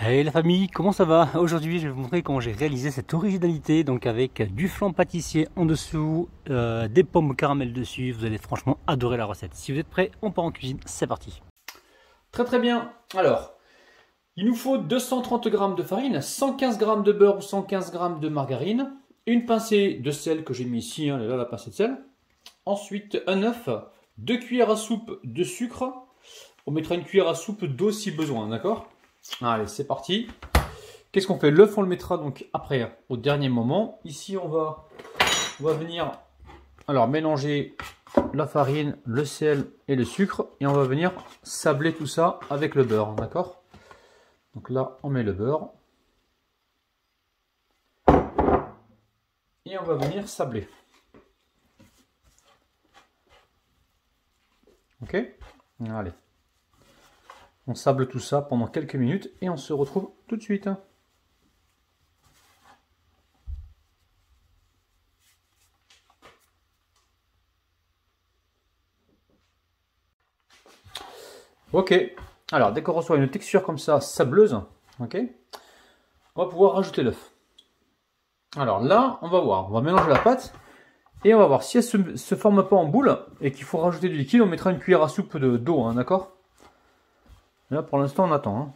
Hey la famille, comment ça va? Aujourd'hui je vais vous montrer comment j'ai réalisé cette originalité, donc avec du flan pâtissier en dessous, des pommes au caramel dessus. Vous allez franchement adorer la recette. Si vous êtes prêts, on part en cuisine, c'est parti. Très bien, alors il nous faut 230 g de farine, 115 g de beurre ou 115 g de margarine, une pincée de sel que j'ai mis ici, là la pincée de sel. Ensuite un œuf, 2 cuillères à soupe de sucre, on mettra une cuillère à soupe d'eau si besoin, d'accord? Allez, c'est parti. Qu'est-ce qu'on fait? L'œuf, on le mettra donc après, au dernier moment. Ici, on va venir mélanger la farine, le sel et le sucre. Et on va venir sabler tout ça avec le beurre, d'accord? Donc là, on met le beurre. Et on va venir sabler. Ok? Allez. On sable tout ça pendant quelques minutes et on se retrouve tout de suite. Ok, alors dès qu'on reçoit une texture comme ça, sableuse, ok, on va pouvoir rajouter l'œuf. Alors là, on va voir, on va mélanger la pâte et on va voir si elle se forme pas en boule et qu'il faut rajouter du liquide, on mettra une cuillère à soupe d'eau, hein, d'accord? Là pour l'instant on attend. Hein.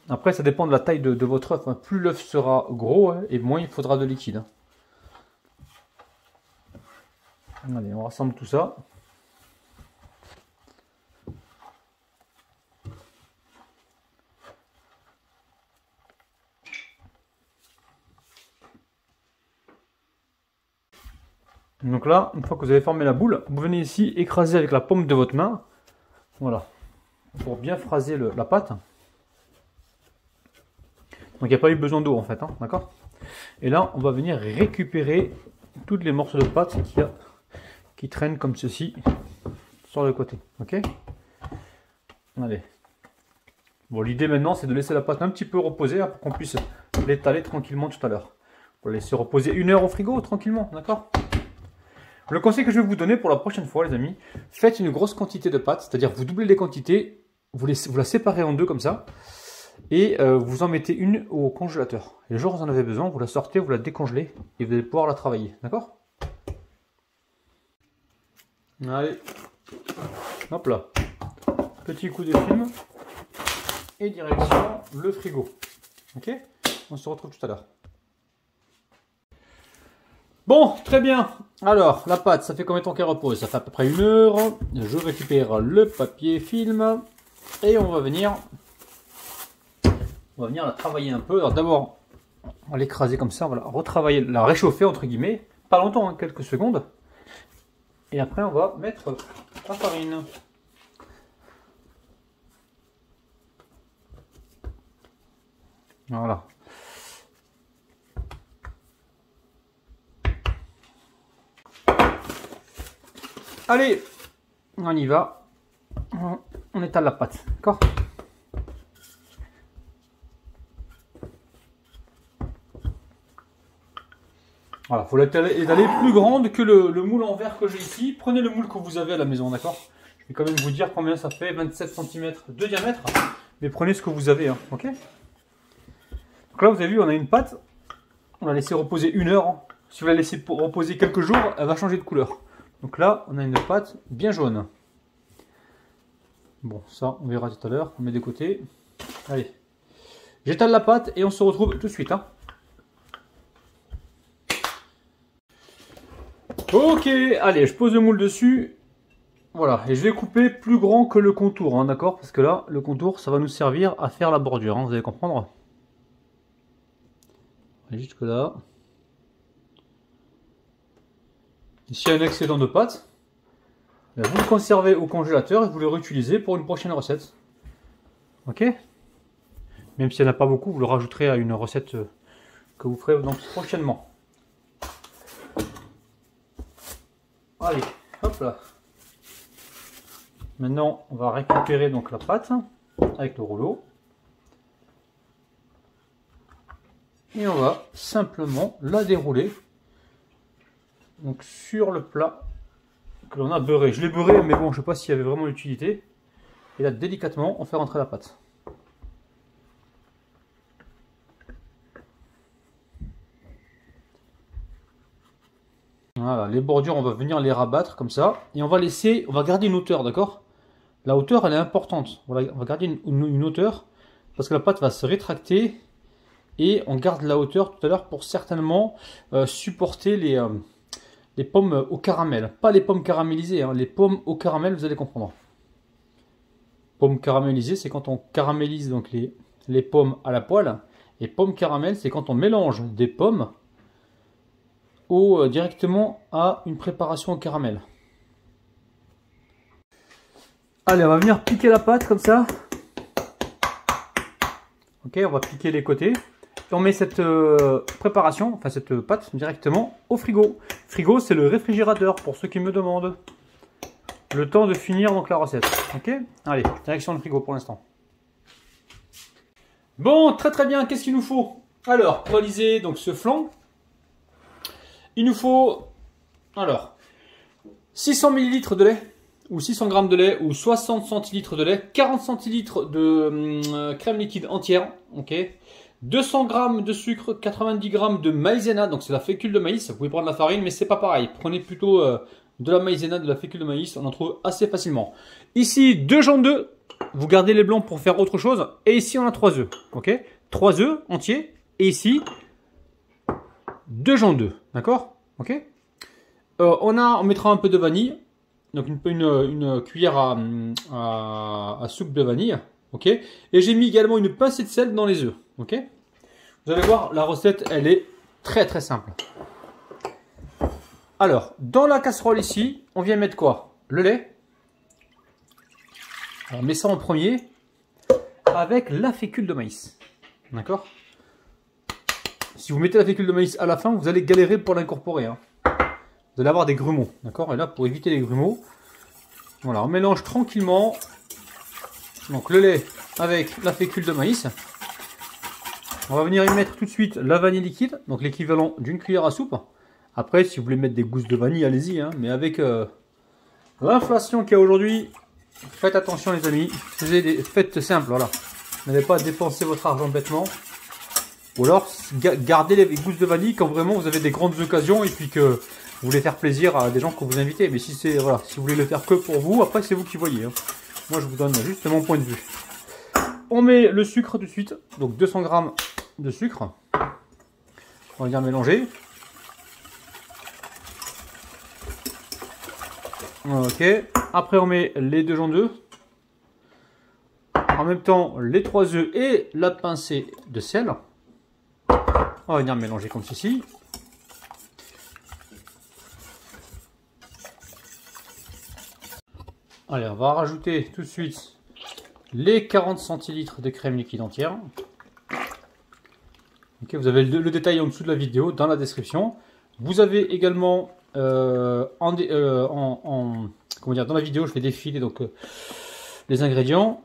Après ça dépend de la taille de votre œuf, hein. Plus l'œuf sera gros et moins il faudra de liquide. Hein. Allez, on rassemble tout ça. Donc là, une fois que vous avez formé la boule, vous venez ici écraser avec la paume de votre main. Voilà. Pour bien phraser la pâte. Donc il n'y a pas eu besoin d'eau en fait, hein, d'accord? Et là, on va venir récupérer toutes les morceaux de pâte qui traînent comme ceci sur le côté. Ok? Allez. Bon, l'idée maintenant, c'est de laisser la pâte un petit peu reposer, hein, pour qu'on puisse l'étaler tranquillement tout à l'heure. Pour la laisser reposer 1 heure au frigo tranquillement, d'accord? Le conseil que je vais vous donner pour la prochaine fois, les amis, faites une grosse quantité de pâte, c'est-à-dire vous doublez les quantités, vous la séparez en deux comme ça, et vous en mettez une au congélateur. Et le jour où vous en avez besoin, vous la sortez, vous la décongelez, et vous allez pouvoir la travailler, d'accord? Allez, hop là, petit coup de film, et direction le frigo. Ok? On se retrouve tout à l'heure. Bon, très bien. Alors, la pâte, ça fait combien de temps qu'elle repose? Ça fait à peu près 1 heure. Je récupère le papier film et on va venir la travailler un peu. Alors d'abord, on va l'écraser comme ça, on va la retravailler, la réchauffer entre guillemets. Pas longtemps, hein, quelques secondes. Et après, on va mettre la farine. Voilà. Allez, on y va. On étale la pâte, d'accord? Voilà, il faut l'étaler plus grande que le moule en verre que j'ai ici. Prenez le moule que vous avez à la maison, d'accord? Je vais quand même vous dire combien ça fait, 27 cm de diamètre. Mais prenez ce que vous avez, hein, ok? Donc là, vous avez vu, on a une pâte. On va laisser reposer 1 heure. Hein. Si vous la laissez reposer quelques jours, elle va changer de couleur. Donc là, on a une pâte bien jaune. Bon, ça, on verra tout à l'heure. On met de côté. Allez. J'étale la pâte et on se retrouve tout de suite. Hein. Ok, allez, je pose le moule dessus. Voilà, et je vais couper plus grand que le contour, hein, d'accord? Parce que là, le contour, ça va nous servir à faire la bordure, hein, vous allez comprendre. Allez, jusque là. S'il y a un excédent de pâte, vous le conservez au congélateur et vous le réutilisez pour une prochaine recette. Ok? Même s'il n'y en a pas beaucoup, vous le rajouterez à une recette que vous ferez donc prochainement. Allez, hop là. Maintenant, on va récupérer donc la pâte avec le rouleau. Et on va simplement la dérouler donc sur le plat que l'on a beurré. Je l'ai beurré, mais bon, je ne sais pas s'il y avait vraiment l'utilité. Et là, délicatement, on fait rentrer la pâte. les bordures, on va venir les rabattre comme ça. Et on va garder une hauteur, d'accord? La hauteur, elle est importante. Voilà, on va garder une hauteur parce que la pâte va se rétracter. Et on garde la hauteur tout à l'heure pour certainement supporter les pommes au caramel. Pas les pommes caramélisées, hein, les pommes au caramel, vous allez comprendre. Pommes caramélisées, c'est quand on caramélise donc les pommes à la poêle. Et pommes caramel, c'est quand on mélange des pommes directement à une préparation au caramel. Allez, on va venir piquer la pâte comme ça. Ok, on va piquer les côtés. Et on met cette préparation, enfin cette pâte directement au frigo. Frigo, c'est le réfrigérateur pour ceux qui me demandent. Le temps de finir donc la recette. Ok, allez, direction le frigo pour l'instant. Bon, très bien, qu'est-ce qu'il nous faut? Alors, pour réaliser donc ce flan, il nous faut alors 600 ml de lait, ou 600 g de lait, ou 60 centilitres de lait, 40 centilitres de crème liquide entière, ok, 200 g de sucre, 90 g de maïzena, donc c'est la fécule de maïs. Vous pouvez prendre la farine, mais c'est pas pareil. Prenez plutôt de la maïzena, de la fécule de maïs, on en trouve assez facilement. Ici, 2 jaunes d'œufs, vous gardez les blancs pour faire autre chose. Et ici, on a 3 œufs, ok, 3 œufs entiers, et ici, 2 jaunes d'œufs, d'accord, ok. On mettra un peu de vanille, donc une cuillère à soupe de vanille, ok. Et j'ai mis également une pincée de sel dans les œufs, ok. Vous allez voir, la recette, elle est très simple. Alors, dans la casserole ici, on vient mettre quoi? Le lait. On met ça en premier avec la fécule de maïs, d'accord. Si vous mettez la fécule de maïs à la fin, vous allez galérer pour l'incorporer, hein. Vous allez avoir des grumeaux, d'accord. Et là, pour éviter les grumeaux, voilà, on mélange tranquillement donc le lait avec la fécule de maïs. On va venir y mettre tout de suite la vanille liquide, donc l'équivalent d'une cuillère à soupe. Après, si vous voulez mettre des gousses de vanille, allez-y, hein, mais avec l'inflation qu'il y a aujourd'hui, faites attention les amis, faites simple, voilà. N'allez pas dépenser votre argent bêtement. Ou alors, gardez les gousses de vanille quand vraiment vous avez des grandes occasions et puis que vous voulez faire plaisir à des gens que vous invitez. Mais si c'est voilà, si vous voulez le faire que pour vous, après c'est vous qui voyez, hein. Moi je vous donne juste mon point de vue. On met le sucre tout de suite, donc 200 g de sucre. On va bien mélanger. Ok. Après on met les 2 jaunes d'œufs. En même temps les 3 œufs et la pincée de sel. On va venir mélanger comme ceci. Allez, on va rajouter tout de suite les 40 centilitres de crème liquide entière. Ok, vous avez le détail en dessous de la vidéo, dans la description. Vous avez également, comment dire, dans la vidéo, je vais défiler donc les ingrédients.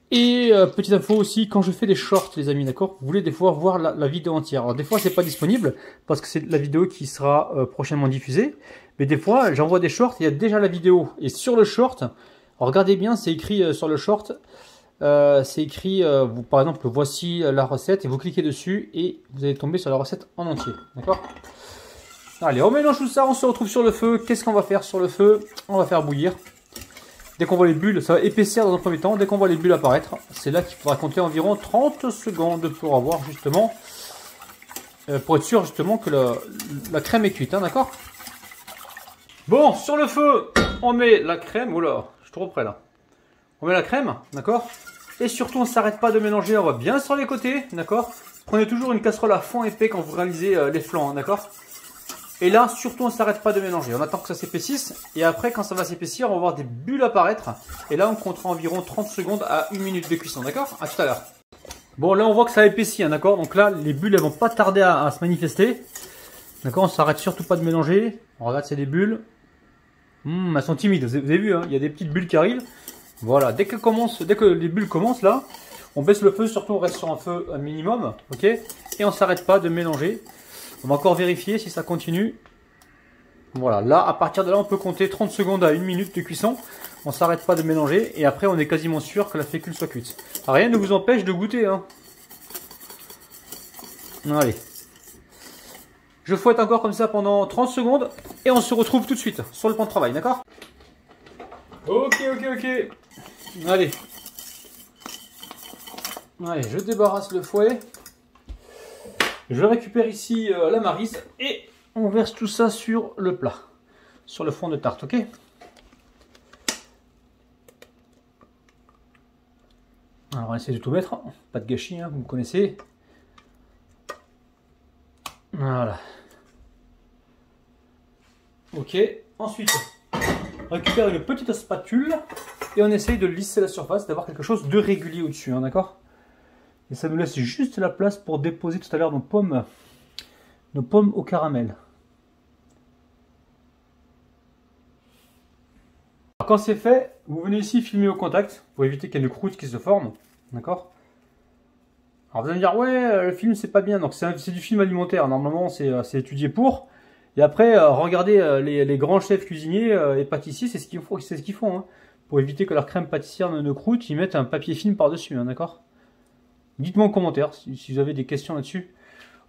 Et petite info aussi, quand je fais des shorts, les amis, d'accord, vous voulez des fois voir la vidéo entière. Alors des fois, c'est pas disponible parce que c'est la vidéo qui sera prochainement diffusée. Mais des fois, j'envoie des shorts, il y a déjà la vidéo. Et sur le short, regardez bien, c'est écrit sur le short, c'est écrit, par exemple, voici la recette, et vous cliquez dessus et vous allez tomber sur la recette en entier, d'accord. Allez, on mélange tout ça, on se retrouve sur le feu. Qu'est-ce qu'on va faire sur le feu? On va faire bouillir. Dès qu'on voit les bulles, ça va épaissir dans un premier temps. Dès qu'on voit les bulles apparaître, c'est là qu'il faudra compter environ 30 secondes pour avoir justement, pour être sûr justement que la crème est cuite, hein, d'accord. Bon, sur le feu, on met la crème. Oula, je suis trop près là. On met la crème, d'accord. Et surtout, on ne s'arrête pas de mélanger. On va bien sur les côtés, d'accord. Prenez toujours une casserole à fond épais quand vous réalisez les flans, hein, d'accord. Et là, surtout, on ne s'arrête pas de mélanger. On attend que ça s'épaississe. Et après, quand ça va s'épaissir, on va voir des bulles apparaître. Et là, on comptera environ 30 secondes à 1 minute de cuisson, d'accord. À tout à l'heure. Bon, là, on voit que ça a épaissi, hein, d'accord. Donc là, les bulles, elles vont pas tarder à se manifester. D'accord, on s'arrête surtout pas de mélanger. On regarde, c'est des bulles. Elles sont timides, vous avez vu, hein, il y a des petites bulles qui arrivent. Voilà, dès que les bulles commencent là, on baisse le feu, surtout on reste sur un feu minimum, ok. Et on s'arrête pas de mélanger. On va encore vérifier si ça continue. Voilà, là, à partir de là, on peut compter 30 secondes à 1 minute de cuisson. On s'arrête pas de mélanger et après, on est quasiment sûr que la fécule soit cuite. Rien ne vous empêche de goûter, hein. Allez. Je fouette encore comme ça pendant 30 secondes et on se retrouve tout de suite sur le plan de travail, d'accord? Ok. Allez. Allez, je débarrasse le fouet. Je récupère ici la maryse et on verse tout ça sur le plat, sur le fond de tarte, ok? Alors on essaie de tout mettre, pas de gâchis, hein, vous me connaissez. Voilà. Ok, ensuite, on récupère une petite spatule et on essaye de lisser la surface, d'avoir quelque chose de régulier au-dessus, hein, d'accord? Et ça nous laisse juste la place pour déposer tout à l'heure nos pommes au caramel. Alors, quand c'est fait, vous venez ici filmer au contact pour éviter qu'il y ait une croûte qui se forme, d'accord? Alors vous allez me dire, ouais, le film c'est pas bien, donc c'est du film alimentaire, normalement c'est étudié pour. Et après, regardez les grands chefs cuisiniers et pâtissiers, c'est ce qu'ils font. Hein. Pour éviter que leur crème pâtissière ne croûte, ils mettent un papier film par-dessus, hein, d'accord? Dites-moi en commentaire si vous avez des questions là-dessus.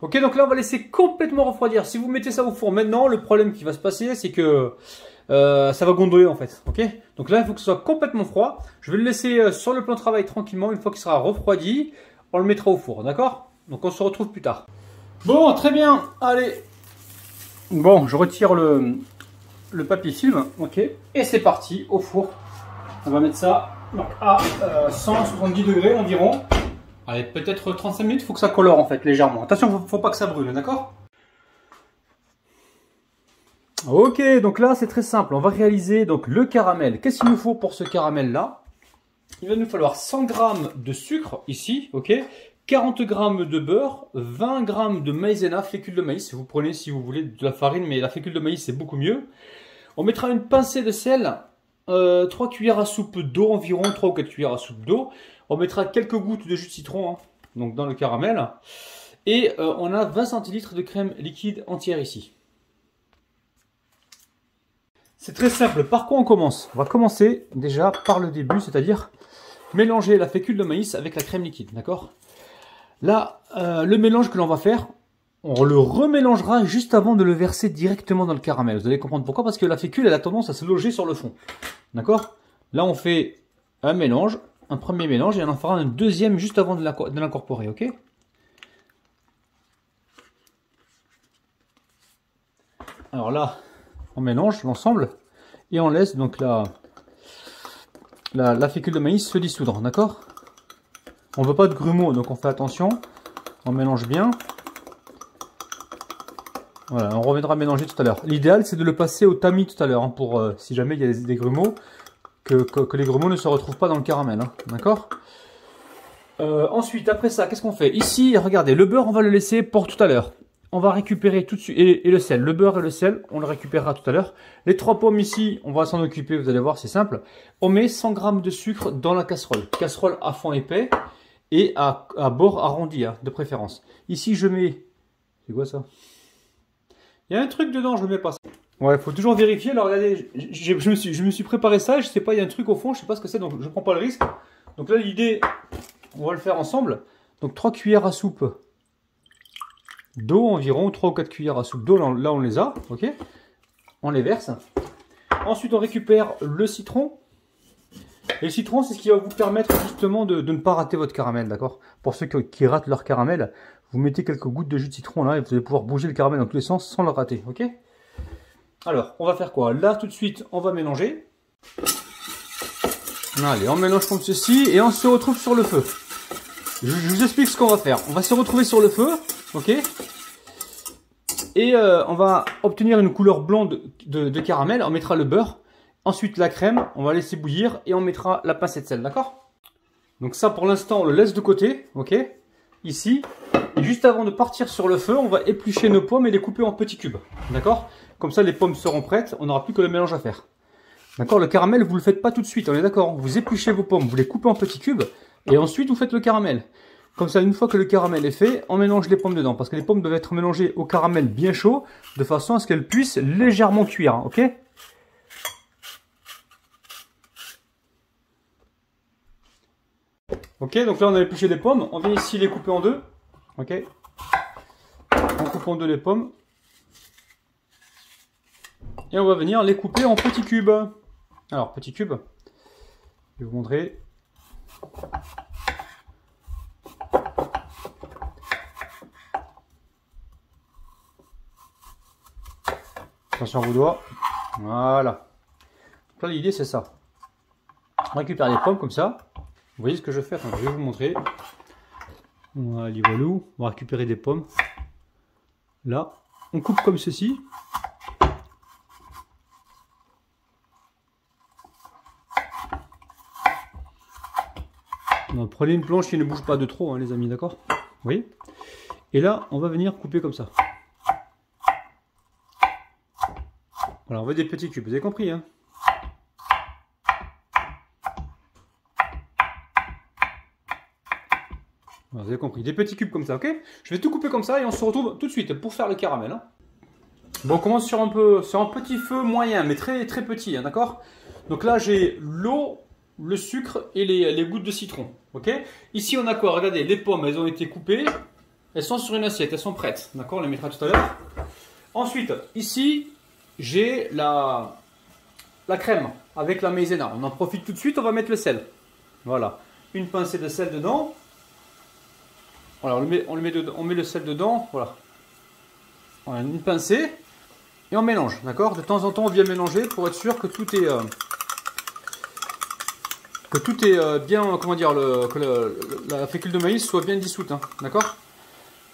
Ok, donc là on va laisser complètement refroidir. Si vous mettez ça au four maintenant, le problème qui va se passer, c'est que ça va gondoler en fait. Ok, donc là il faut que ce soit complètement froid. Je vais le laisser sur le plan de travail tranquillement. Une fois qu'il sera refroidi, on le mettra au four, d'accord? Donc on se retrouve plus tard. Bon, très bien, allez. Bon, je retire le papier film, ok. Et c'est parti, au four. On va mettre ça donc, à 170 degrés environ. Allez, peut-être 35 minutes, il faut que ça colore en fait, légèrement. Attention, faut pas que ça brûle, d'accord? Ok, donc là c'est très simple, on va réaliser donc le caramel. Qu'est-ce qu'il nous faut pour ce caramel là? Il va nous falloir 100 g de sucre ici, ok, 40 g de beurre, 20 g de maïzena, fécule de maïs. Vous prenez si vous voulez de la farine, mais la fécule de maïs c'est beaucoup mieux. On mettra une pincée de sel, 3 cuillères à soupe d'eau environ, 3 ou 4 cuillères à soupe d'eau. On mettra quelques gouttes de jus de citron hein, donc dans le caramel. Et on a 20 centilitres de crème liquide entière ici. C'est très simple. Par quoi on commence? On va commencer déjà par le début, c'est-à-dire mélanger la fécule de maïs avec la crème liquide, d'accord? Là, le mélange que l'on va faire, on le remélangera juste avant de le verser directement dans le caramel. Vous allez comprendre pourquoi, parce que la fécule, elle a tendance à se loger sur le fond, d'accord? Là, on fait un mélange, un premier mélange, et on en fera un deuxième juste avant de l'incorporer, ok? Alors là, on mélange l'ensemble, et on laisse donc la fécule de maïs se dissoudre, d'accord? On ne veut pas de grumeaux, donc on fait attention. On mélange bien. Voilà, on reviendra mélanger tout à l'heure. L'idéal, c'est de le passer au tamis tout à l'heure, hein, pour si jamais il y a des grumeaux, que les grumeaux ne se retrouvent pas dans le caramel, hein, d'accord? Ensuite, après ça, qu'est-ce qu'on fait? Ici, regardez, le beurre, on va le laisser pour tout à l'heure. On va récupérer tout de suite, et le sel, le beurre et le sel, on le récupérera tout à l'heure. Les 3 pommes ici, on va s'en occuper, vous allez voir, c'est simple. On met 100 g de sucre dans la casserole. Casserole à fond épais et à bord arrondi, hein, de préférence. Ici, je mets... C'est quoi ça? Il y a un truc dedans, je ne le mets pas. Ouais, il faut toujours vérifier. Alors regardez, je me suis préparé ça, je sais pas, il y a un truc au fond, je sais pas ce que c'est, donc je ne prends pas le risque. Donc là, l'idée, on va le faire ensemble. Donc 3 cuillères à soupe d'eau environ, 3 ou 4 cuillères à soupe d'eau, là on les a, ok? On les verse. Ensuite, on récupère le citron. Et le citron, c'est ce qui va vous permettre justement de ne pas rater votre caramel, d'accord? Pour ceux qui ratent leur caramel, vous mettez quelques gouttes de jus de citron là et vous allez pouvoir bouger le caramel dans tous les sens sans le rater, ok? Alors, on va faire quoi? Là, tout de suite, on va mélanger. Allez, on mélange comme ceci et on se retrouve sur le feu. Je vous explique ce qu'on va faire. On va se retrouver sur le feu, ok? Et on va obtenir une couleur blonde de caramel. On mettra le beurre. Ensuite, la crème, on va laisser bouillir et on mettra la pincée de sel, d'accord? Donc ça, pour l'instant, on le laisse de côté, ok? Ici. Et juste avant de partir sur le feu, on va éplucher nos pommes et les couper en petits cubes, d'accord? Comme ça, les pommes seront prêtes, on n'aura plus que le mélange à faire. D'accord? Le caramel, vous ne le faites pas tout de suite, on est d'accord? Vous épluchez vos pommes, vous les coupez en petits cubes et ensuite, vous faites le caramel. Comme ça, une fois que le caramel est fait, on mélange les pommes dedans. Parce que les pommes doivent être mélangées au caramel bien chaud, de façon à ce qu'elles puissent légèrement cuire, ok? Ok, donc là on a épluché des pommes, on vient ici les couper en deux, ok? On coupe en deux les pommes, Et on va venir les couper en petits cubes. Alors, petits cubes, je vais vous montrer. Attention à vos doigts. Voilà. Donc là, l'idée, c'est ça. On récupère les pommes comme ça. Vous voyez ce que je fais? Attends, je vais vous montrer. Voilà, on va récupérer des pommes. Là, on coupe comme ceci. Prenez une planche qui ne bouge pas de trop, hein, les amis, d'accord? Vous voyez? Et là, on va venir couper comme ça. Voilà, on veut des petits cubes, vous avez compris, hein? Voilà, vous avez compris, des petits cubes comme ça, ok? Je vais tout couper comme ça et on se retrouve tout de suite pour faire le caramel. Hein. Bon, on commence sur un petit feu moyen, mais très très petit, hein, d'accord? Donc là, j'ai l'eau, le sucre et les gouttes de citron, ok? Ici, on a quoi? Regardez, les pommes, elles ont été coupées, elles sont sur une assiette, elles sont prêtes, d'accord? On les mettra tout à l'heure. Ensuite, ici, j'ai la crème avec la maïzena. On en profite tout de suite, on va mettre le sel. Voilà, une pincée de sel dedans. Voilà, on met le sel dedans, voilà. Voilà, une pincée et on mélange, d'accord? De temps en temps, on vient mélanger pour être sûr que tout est bien, comment dire, la fécule de maïs soit bien dissoute, hein, d'accord?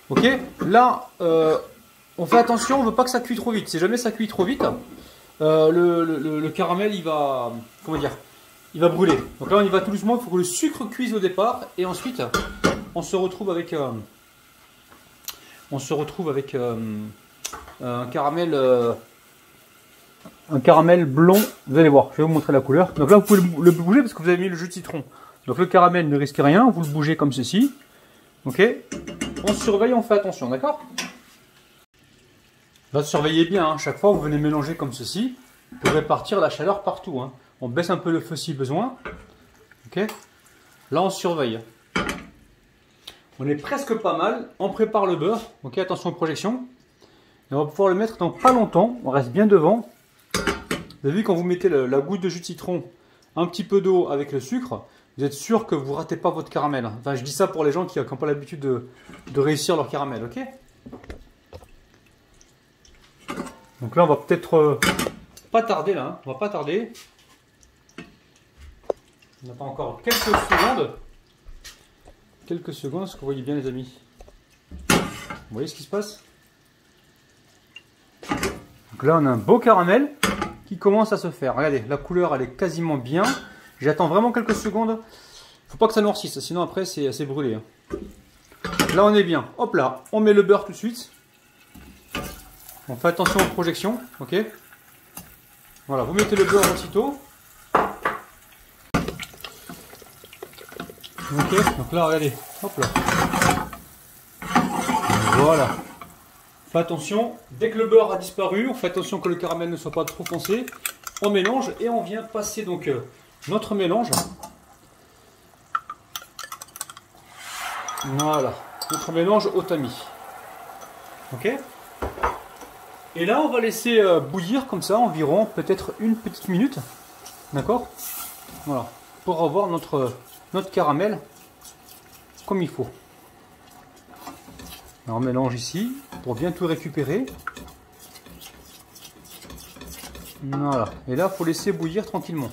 Ok, là, on fait attention, on ne veut pas que ça cuise trop vite. Si jamais ça cuit trop vite, le caramel, il va, comment dire, il va brûler. Donc là, on y va tout doucement, il faut que le sucre cuise au départ et ensuite, on se retrouve avec un caramel blond. Vous allez voir, je vais vous montrer la couleur. Donc là, vous pouvez le bouger parce que vous avez mis le jus de citron. Donc le caramel ne risque rien, vous le bougez comme ceci. Ok, on surveille, on fait attention, d'accord? Là, surveillez bien, hein. Chaque fois vous venez mélanger comme ceci pour répartir la chaleur partout. Hein. On baisse un peu le feu si besoin. Ok, là on surveille. On est presque pas mal. On prépare le beurre. Ok, attention aux projections. Et on va pouvoir le mettre dans pas longtemps. On reste bien devant. Vous avez vu, quand vous mettez la goutte de jus de citron, un petit peu d'eau avec le sucre, vous êtes sûr que vous ne ratez pas votre caramel. Enfin, je dis ça pour les gens qui n'ont pas l'habitude de réussir leur caramel. Ok. Donc là, on va peut-être pas tarder là. Hein. On va pas tarder. On n'a pas encore quelques secondes. Quelques secondes, est-ce que vous voyez bien les amis? Vous voyez ce qui se passe? Donc là on a un beau caramel qui commence à se faire. Regardez, la couleur elle est quasiment bien. J'attends vraiment quelques secondes. Faut pas que ça noircisse, sinon après c'est assez brûlé. Hein. Là on est bien. Hop là, on met le beurre tout de suite. On fait attention aux projections, ok? Voilà, vous mettez le beurre aussitôt. Ok, donc là, regardez, hop là. Voilà. Faites attention, dès que le beurre a disparu, on fait attention que le caramel ne soit pas trop foncé. On mélange et on vient passer donc notre mélange. Voilà, notre mélange au tamis. Ok. Et là, on va laisser bouillir comme ça, environ peut-être une petite minute. D'accord? Voilà, pour avoir notre caramel comme il faut. Alors, on mélange ici pour bien tout récupérer. Voilà. Et là, il faut laisser bouillir tranquillement.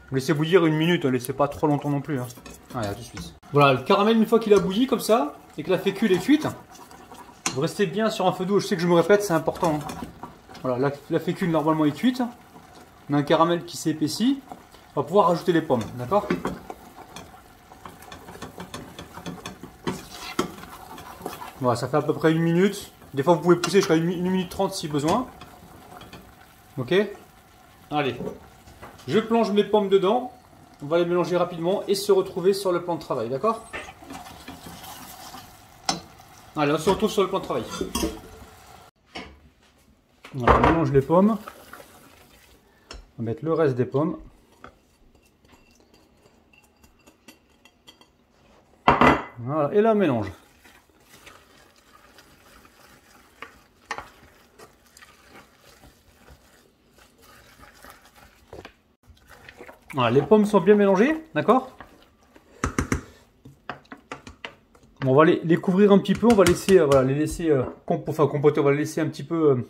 Vous laissez bouillir une minute, ne laissez pas trop longtemps non plus. Hein. Allez, à tout de suite. Voilà, le caramel, une fois qu'il a bouilli comme ça, et que la fécule est cuite, vous restez bien sur un feu doux. Je sais que je me répète, c'est important. Hein. Voilà, la fécule normalement est cuite. On a un caramel qui s'épaissit. On va pouvoir rajouter les pommes, d'accord? Voilà, ça fait à peu près une minute. Des fois, vous pouvez pousser jusqu'à 1 minute 30 si besoin. Ok? Allez. Je plonge mes pommes dedans. On va les mélanger rapidement et se retrouver sur le plan de travail, d'accord? Allez, on se retrouve sur le plan de travail. Voilà, on mélange les pommes. On va mettre le reste des pommes. Voilà, et là, on mélange. Voilà, les pommes sont bien mélangées, d'accord. On va les couvrir un petit peu, on va laisser, voilà, les laisser compoter, on va les laisser un petit peu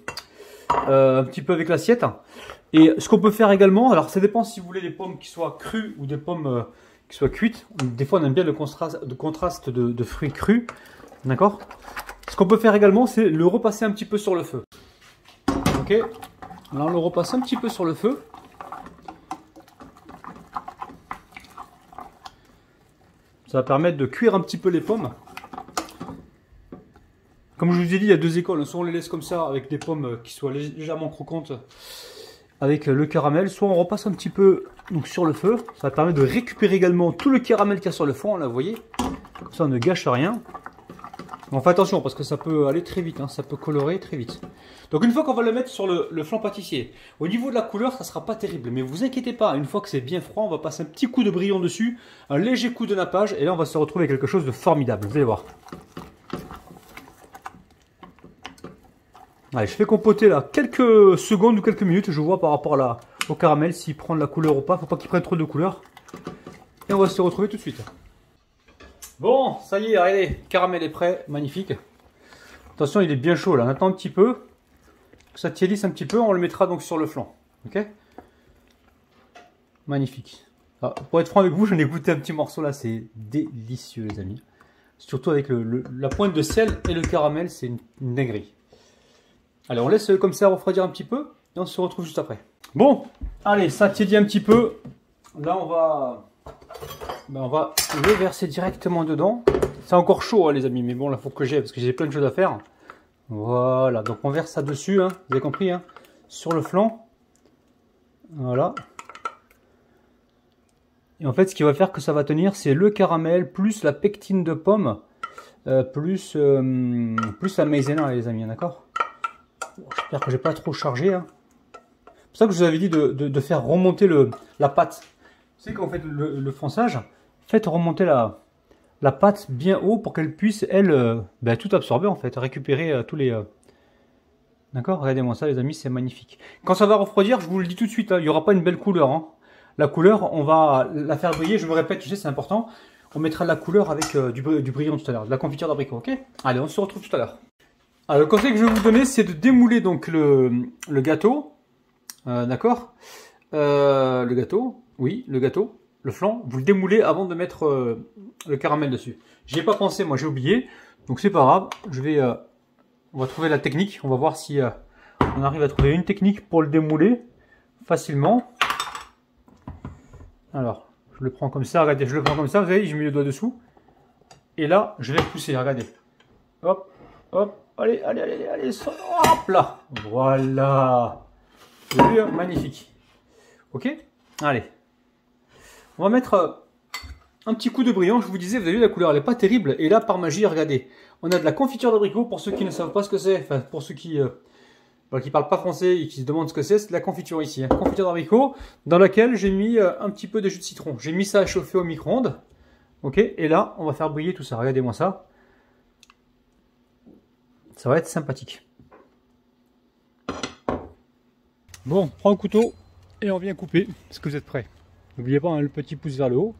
avec l'assiette. Et ce qu'on peut faire également, alors ça dépend si vous voulez des pommes qui soient crues ou des pommes qui soient cuites. Des fois on aime bien le contraste de fruits crus, d'accord. Ce qu'on peut faire également, c'est le repasser un petit peu sur le feu. Ok, là on le repasse un petit peu sur le feu. Ça va permettre de cuire un petit peu les pommes. Comme je vous ai dit, il y a deux écoles. Soit on les laisse comme ça avec des pommes qui soient légèrement croquantes avec le caramel. Soit on repasse un petit peu donc, sur le feu. Ça va permettre de récupérer également tout le caramel qu'il y a sur le fond. Là, vous voyez. Comme ça, on ne gâche rien. On fait attention parce que ça peut aller très vite. Hein, ça peut colorer très vite. Donc une fois qu'on va le mettre sur le flan pâtissier, au niveau de la couleur, ça ne sera pas terrible. Mais vous inquiétez pas, une fois que c'est bien froid, on va passer un petit coup de brillant dessus, un léger coup de nappage, et là on va se retrouver avec quelque chose de formidable. Vous allez voir. Allez, je fais compoter là quelques secondes ou quelques minutes. Je vois par rapport au caramel s'il prend de la couleur ou pas. Il ne faut pas qu'il prenne trop de couleur. Et on va se retrouver tout de suite. Bon, ça y est, regardez, le caramel est prêt, magnifique. Attention, il est bien chaud là. On attend un petit peu. Que ça tiédisse un petit peu, on le mettra donc sur le flanc. Ok. Magnifique. Alors, pour être franc avec vous, j'en ai goûté un petit morceau là, c'est délicieux les amis. Surtout avec la pointe de sel et le caramel, c'est une dinguerie. Allez, on laisse comme ça refroidir un petit peu et on se retrouve juste après. Bon, allez, ça tiédit un petit peu. Là, on va le verser directement dedans. C'est encore chaud hein, les amis, mais bon, là, il faut que j'ai parce que j'ai plein de choses à faire. Voilà, donc on verse ça dessus, hein, vous avez compris, hein, sur le flanc. Voilà. Et en fait, ce qui va faire que ça va tenir, c'est le caramel, plus la pectine de pomme, plus la maïzena, les amis, d'accord. J'espère que j'ai pas trop chargé. Hein. C'est pour ça que je vous avais dit de faire remonter la pâte. Vous savez, quand vous faites le fonçage, faites remonter la pâte bien haut pour qu'elle puisse, elle, tout absorber en fait, récupérer tous les... D'accord. Regardez-moi ça les amis, c'est magnifique. Quand ça va refroidir, je vous le dis tout de suite, hein, il n'y aura pas une belle couleur. Hein. La couleur, on va la faire briller, je me répète, tu sais, c'est important. On mettra de la couleur avec du brillant tout à l'heure, de la confiture d'abricot, ok. Allez, on se retrouve tout à l'heure. Alors, le conseil que je vais vous donner, c'est de démouler donc le gâteau. D'accord. Le gâteau, oui, le gâteau. Le flan, vous le démoulez avant de mettre le caramel dessus. J'y ai pas pensé, moi j'ai oublié, donc c'est pas grave. On va trouver la technique. On va voir si on arrive à trouver une technique pour le démouler facilement. Alors, je le prends comme ça. Regardez, je le prends comme ça. Vous voyez, j'ai mis le doigt dessous. Et là, je vais pousser. Regardez. Hop, hop. Allez, allez, allez, allez. Hop là. Voilà. Vous avez vu, hein, magnifique. Ok. Allez. On va mettre un petit coup de brillant. Je vous disais, vous avez vu, la couleur, elle n'est pas terrible. Et là, par magie, regardez, on a de la confiture d'abricot. Pour ceux qui ne savent pas ce que c'est, enfin, pour ceux qui ne parlent pas français et qui se demandent ce que c'est de la confiture ici. Hein. Confiture d'abricot, dans laquelle j'ai mis un petit peu de jus de citron. J'ai mis ça à chauffer au micro-ondes. Ok, et là, on va faire briller tout ça. Regardez-moi ça. Ça va être sympathique. Bon, on prend un couteau et on vient couper. Est-ce que vous êtes prêts? N'oubliez pas hein, le petit pouce vers le haut.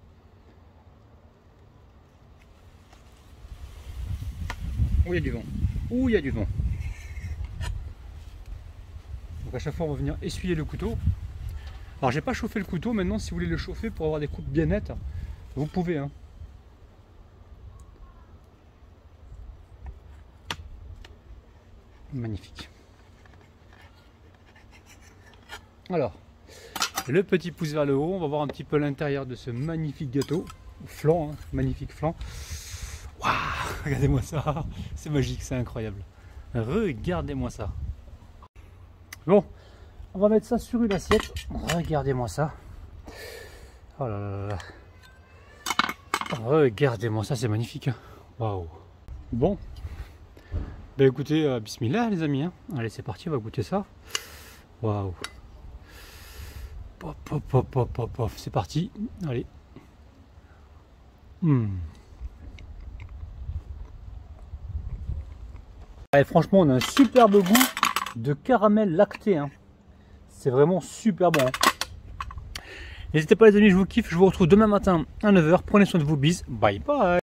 Où il y a du vent. Où il y a du vent. Donc à chaque fois on va venir essuyer le couteau. Alors j'ai pas chauffé le couteau, maintenant si vous voulez le chauffer pour avoir des coupes bien nettes, vous pouvez. Hein. Magnifique. Alors, le petit pouce vers le haut, on va voir un petit peu l'intérieur de ce magnifique gâteau. Flan, hein, magnifique flan. Waouh, regardez-moi ça, c'est magique, c'est incroyable. Regardez-moi ça. Bon, on va mettre ça sur une assiette. Regardez-moi ça. Oh là là là. Regardez-moi ça, c'est magnifique. Waouh. Bon. Ben écoutez, bismillah les amis. Hein. Allez, c'est parti, on va goûter ça. Waouh. Pop, pop, pop, pop, pop, pop. C'est parti. Allez. Allez, franchement, on a un superbe goût de caramel lacté. Hein. C'est vraiment super bon. Hein. N'hésitez pas les amis, je vous kiffe, je vous retrouve demain matin à 9 h. Prenez soin de vous, bis, bye bye.